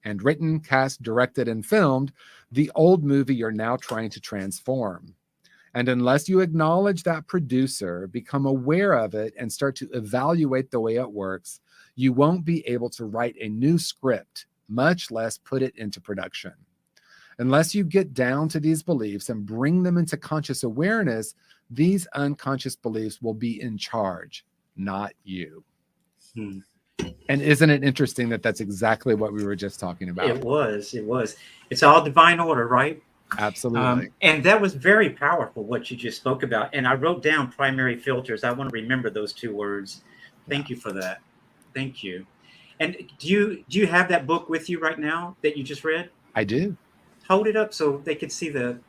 S3: and written, cast, directed, and filmed the old movie you're now trying to transform. And unless you acknowledge that producer, become aware of it, and start to evaluate the way it works, you won't be able to write a new script, much less put it into production. Unless you get down to these beliefs and bring them into conscious awareness, these unconscious beliefs will be in charge, not you. And isn't it interesting that that's exactly what we were just talking about?
S2: It was. It's all divine order, right?
S3: Absolutely.
S2: And that was very powerful, what you just spoke about. And I wrote down primary filters. I want to remember those two words. Thank you for that. Thank you. And do you have that book with you right now that you just read?
S3: I do.
S2: Hold it up so they could see there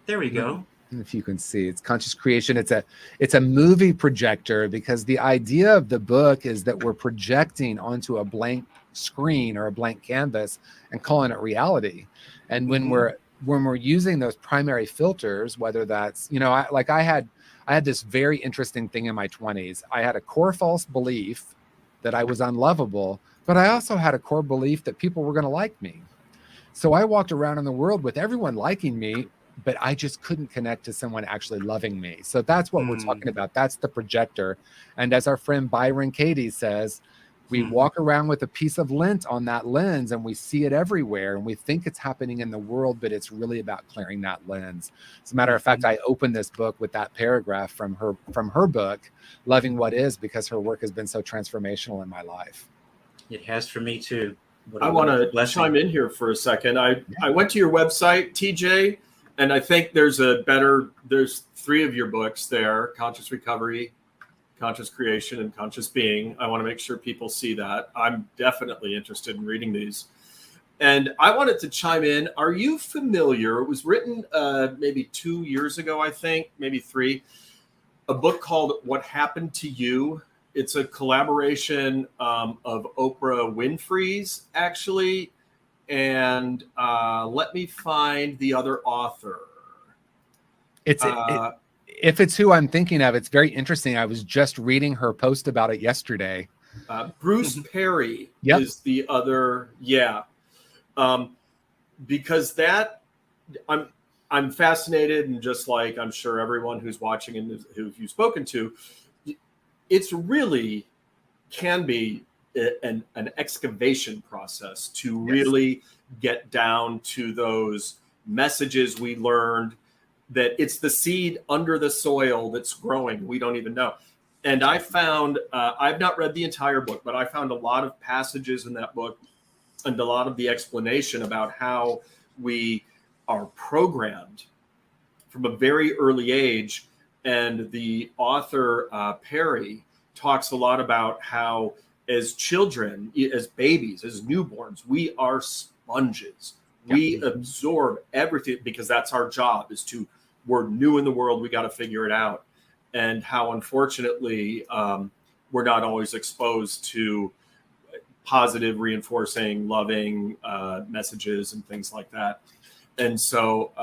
S2: we go.
S3: If you can see, it's Conscious Creation. It's a movie projector, because the idea of the book is that we're projecting onto a blank screen or a blank canvas and calling it reality. And when we're using those primary filters, whether that's, I had this very interesting thing in my 20s. I had a core false belief that I was unlovable, but I also had a core belief that people were going to like me. So I walked around in the world with everyone liking me, but I just couldn't connect to someone actually loving me. So that's what we're talking about. That's the projector. And as our friend Byron Katie says, we walk around with a piece of lint on that lens, and we see it everywhere, and we think it's happening in the world, but it's really about clearing that lens. As a matter of fact, I opened this book with that paragraph from her book, Loving What Is, because her work has been so transformational in my life.
S2: It has for me too.
S4: I want to chime in here for a second. I went to your website, TJ, and I think there's three of your books there: Conscious Recovery, Conscious Creation, and Conscious Being. I want to make sure people see that. I'm definitely interested in reading these. And I wanted to chime in. Are you familiar? It was written maybe 2 years ago, I think, maybe 3. A book called What Happened to You. It's a collaboration of Oprah Winfrey's, actually. And let me find the other author.
S3: If it's who I'm thinking of, it's very interesting. I was just reading her post about it yesterday.
S4: Bruce Perry is the other. Yeah. Because that I'm fascinated, and just like I'm sure everyone who's watching and who you've spoken to, it's really can be an excavation process to really get down to those messages we learned, that it's the seed under the soil that's growing. We don't even know. And I found, I've not read the entire book, but I found a lot of passages in that book and a lot of the explanation about how we are programmed from a very early age. And the author, Perry, talks a lot about how as children, as babies, as newborns, we are sponges. We absorb everything because that's our job, we're new in the world. We got to figure it out. And how, unfortunately, we're not always exposed to positive, reinforcing, loving messages and things like that. And so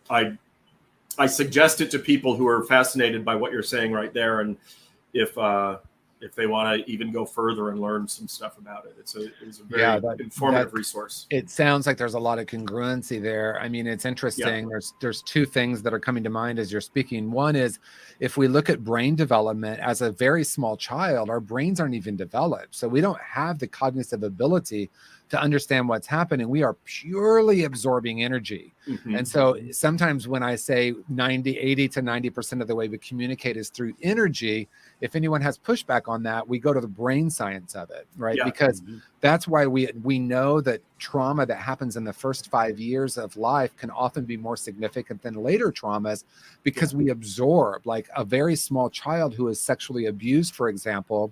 S4: I suggest it to people who are fascinated by what you're saying right there. And if they want to even go further and learn some stuff about it, it's a very informative resource.
S3: It sounds like there's a lot of congruency there. I mean, it's interesting. There's two things that are coming to mind as you're speaking. One is, if we look at brain development as a very small child, our brains aren't even developed. So we don't have the cognitive ability to understand what's happening. We are purely absorbing energy. And so sometimes when I say 80 to 90% of the way we communicate is through energy, if anyone has pushback on that, we go to the brain science of it, right? Because that's why we know that trauma that happens in the first 5 years of life can often be more significant than later traumas, because we absorb. Like a very small child who is sexually abused, for example,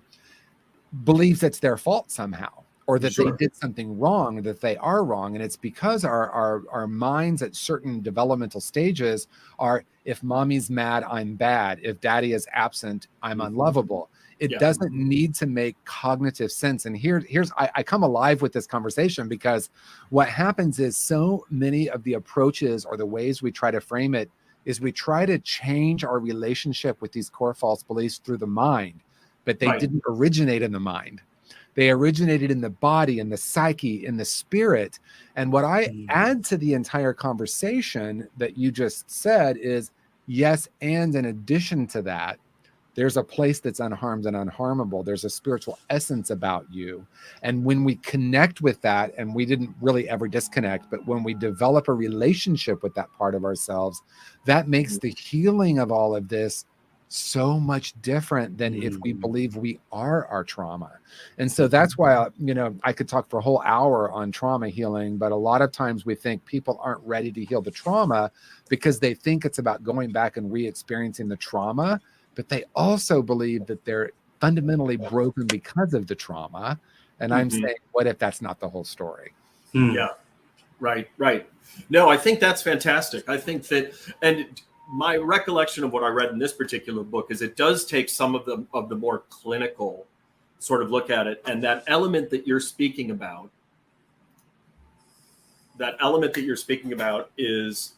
S3: believes it's their fault somehow. or that they
S4: Sure.
S3: did something wrong, or that they are wrong. And it's because our minds at certain developmental stages are, if mommy's mad, I'm bad. If daddy is absent, I'm unlovable. It
S4: Yeah.
S3: doesn't need to make cognitive sense. And I come alive with this conversation, because what happens is so many of the approaches or the ways we try to frame it is we try to change our relationship with these core false beliefs through the mind, but they
S4: Right.
S3: didn't originate in the mind. They originated in the body, in the psyche, in the spirit. And what I add to the entire conversation that you just said is, yes, and in addition to that, there's a place that's unharmed and unharmable. There's a spiritual essence about you. And when we connect with that, and we didn't really ever disconnect, but when we develop a relationship with that part of ourselves, that makes the healing of all of this so much different than if we believe we are our trauma. And so that's why, I could talk for a whole hour on trauma healing, but a lot of times we think people aren't ready to heal the trauma because they think it's about going back and re-experiencing the trauma, but they also believe that they're fundamentally broken because of the trauma. And I'm saying, what if that's not the whole story?
S4: Yeah, right. No, I think that's fantastic. I think that, and my recollection of what I read in this particular book is it does take some of the more clinical sort of look at it, and that element that you're speaking about is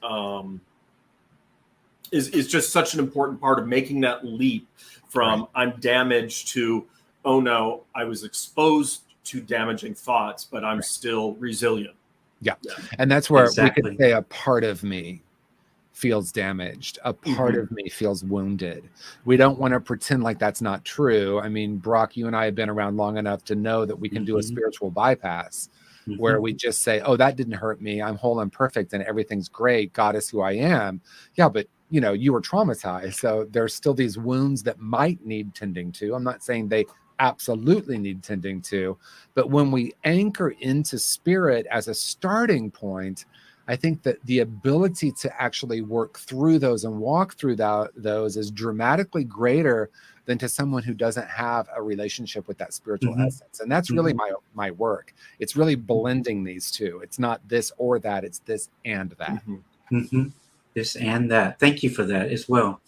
S4: just such an important part of making that leap from I'm damaged to, oh no, I was exposed to damaging thoughts, but I'm still resilient.
S3: Yeah. And that's where we
S2: Exactly.
S3: could say a part of me feels damaged. A part of me feels wounded. We don't want to pretend like that's not true. I mean, Brock, you and I have been around long enough to know that we can do a spiritual bypass where we just say, oh, that didn't hurt me. I'm whole and perfect and everything's great. God is who I am. Yeah, but you were traumatized. So there's still these wounds that might need tending to. I'm not saying they absolutely need tending to, but when we anchor into spirit as a starting point, I think that the ability to actually work through those and walk through those is dramatically greater than to someone who doesn't have a relationship with that spiritual essence. And that's really my work. It's really blending these two. It's not this or that. It's this and that.
S2: This and that. Thank you for that as well.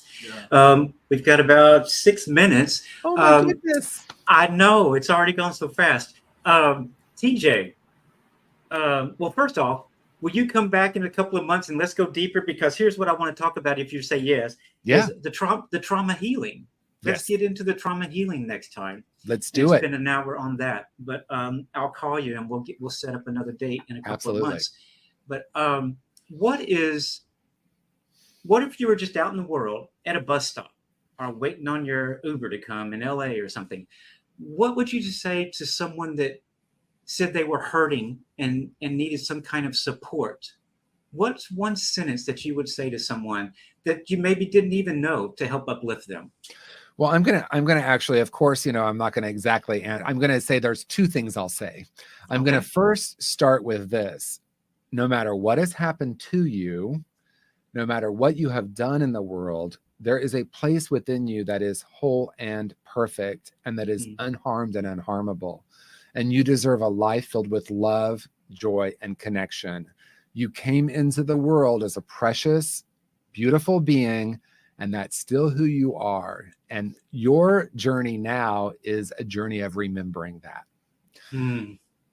S2: Yeah. We've got about 6 minutes.
S3: Oh my goodness.
S2: I know, it's already gone so fast. TJ, well, first off, will you come back in a couple of months and let's go deeper? Because here's what I want to talk about if you say yes.
S3: Yeah.
S2: Is the trauma healing. Let's get into the trauma healing next time.
S3: Let's do it.
S2: Spend an hour on that. But I'll call you and we'll set up another date in a couple of months. But what if you were just out in the world at a bus stop or waiting on your Uber to come in LA or something? What would you just say to someone that said they were hurting and needed some kind of support? What's one sentence that you would say to someone that you maybe didn't even know to help uplift them?
S3: Well, I'm gonna actually, of course, I'm not gonna exactly, and I'm gonna say there's two things I'll say. I'm gonna first start with this. No matter what has happened to you, no matter what you have done in the world, there is a place within you that is whole and perfect and that is unharmed and unharmable. And you deserve a life filled with love, joy, and connection. You came into the world as a precious, beautiful being, and that's still who you are. And your journey now is a journey of remembering that.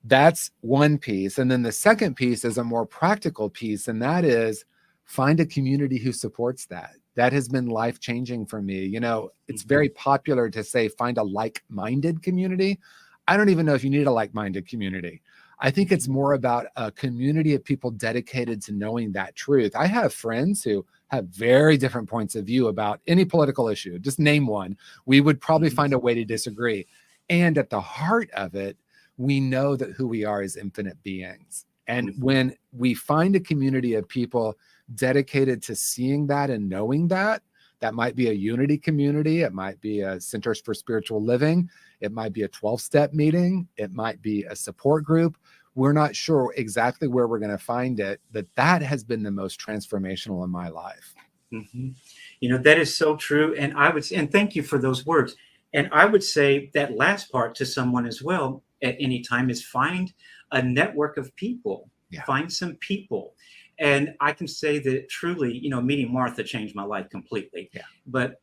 S3: That's one piece. And then the second piece is a more practical piece, and that is find a community who supports that. That has been life-changing for me. It's very popular to say, find a like-minded community. I don't even know if you need a like-minded community. I think it's more about a community of people dedicated to knowing that truth. I have friends who have very different points of view about any political issue. Just name one. We would probably find a way to disagree. And at the heart of it, we know that who we are is infinite beings. And when we find a community of people dedicated to seeing that and knowing that, that might be a unity community. It might be a Centers for Spiritual Living. It might be a 12-step meeting. It might be a support group. We're not sure exactly where we're going to find it, but that has been the most transformational in my life.
S2: That is so true. And and thank you for those words. And I would say that last part to someone as well. at any time is find a network of people, find some people. And I can say that truly, meeting Martha changed my life completely.
S3: Yeah.
S2: But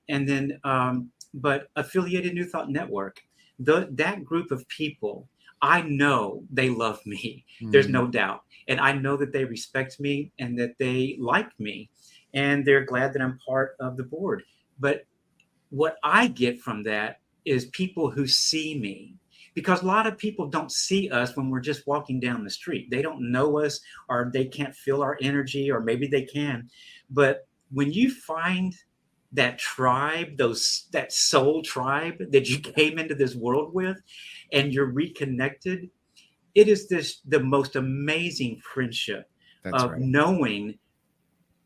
S2: Affiliated New Thought Network, that group of people, I know they love me. There's no doubt. And I know that they respect me and that they like me. And they're glad that I'm part of the board. But what I get from that is people who see me. Because a lot of people don't see us when we're just walking down the street. They don't know us, or they can't feel our energy, or maybe they can. But when you find that tribe, that soul tribe that you came into this world with, and you're reconnected, it is the most amazing friendship. That's of right.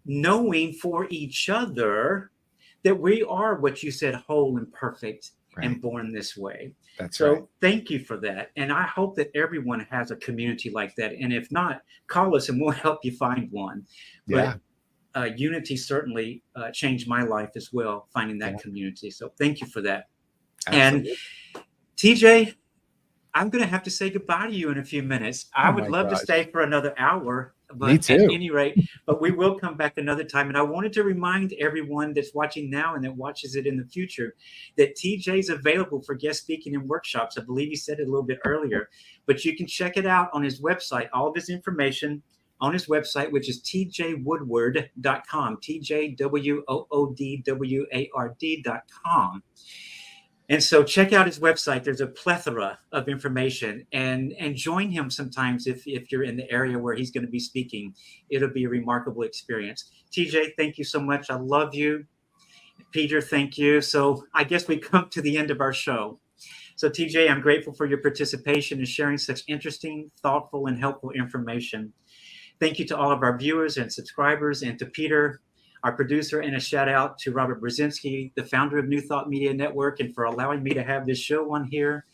S2: knowing for each other that we are what you said, whole and perfect. Right. And born this way.
S3: That's right.
S2: So thank you for that. And I hope that everyone has a community like that. And if not, call us and we'll help you find one.
S3: Yeah.
S2: But Unity certainly changed my life as well, finding that community. So thank you for that. Absolutely. And TJ, I'm going to have to say goodbye to you in a few minutes. I would love to stay for another hour. But
S3: me too.
S2: At any rate, but we will come back another time. And I wanted to remind everyone that's watching now and that watches it in the future that TJ is available for guest speaking and workshops. I believe he said it a little bit earlier, but you can check it out on his website, all of his information on his website, which is tjwoodward.com, tjwoodward.com. And so check out his website. There's a plethora of information, and join him sometimes if you're in the area where he's going to be speaking. It'll be a remarkable experience. TJ, thank you so much. I love you. Peter, thank you. So I guess we come to the end of our show. So TJ, I'm grateful for your participation and sharing such interesting, thoughtful, and helpful information. Thank you to all of our viewers and subscribers, and to Peter, our producer, and a shout out to Robert Brzezinski, the founder of New Thought Media Network, and for allowing me to have this show on here.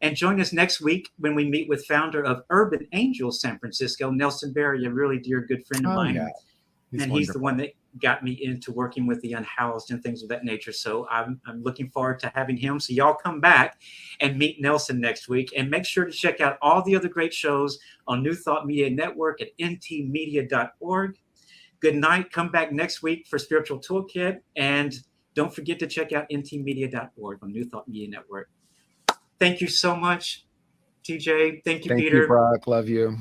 S2: And join us next week when we meet with founder of Urban Angels San Francisco, Nelson Berry, a really dear good friend of mine. Yeah. He's the one that got me into working with the unhoused and things of that nature. So I'm looking forward to having him. So y'all come back and meet Nelson next week, and make sure to check out all the other great shows on New Thought Media Network at ntmedia.org. Good night. Come back next week for Spiritual Toolkit. And don't forget to check out ntmedia.org on New Thought Media Network. Thank you so much, TJ. Thank you, Peter.
S3: Thank you, Brock. Love you.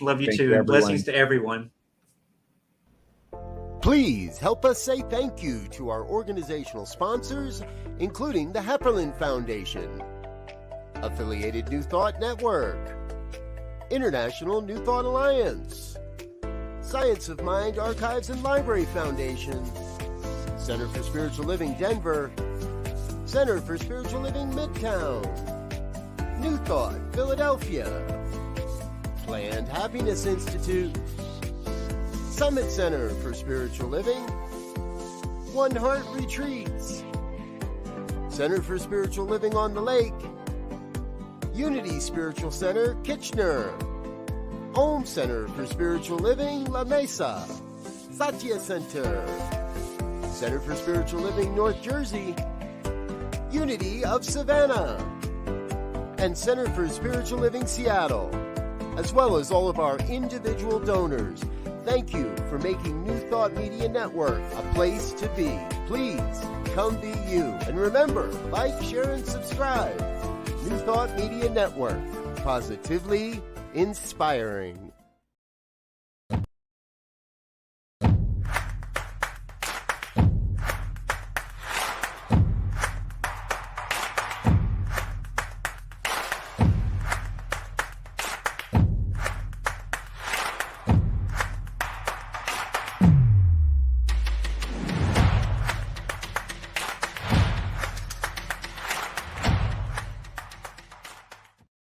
S2: Love you too. And blessings to everyone.
S1: Please help us say thank you to our organizational sponsors, including the Hepperlin Foundation, Affiliated New Thought Network, International New Thought Alliance, Science of Mind Archives and Library Foundation, Center for Spiritual Living Denver, Center for Spiritual Living Midtown, New Thought Philadelphia, Planned Happiness Institute, Summit Center for Spiritual Living, One Heart Retreats, Center for Spiritual Living on the Lake, Unity Spiritual Center Kitchener, Home Center for Spiritual Living, La Mesa, Satya Center, Center for Spiritual Living, North Jersey, Unity of Savannah, and Center for Spiritual Living, Seattle, as well as all of our individual donors. Thank you for making New Thought Media Network a place to be. Please come be you. And remember, like, share, and subscribe. New Thought Media Network, positively inspiring.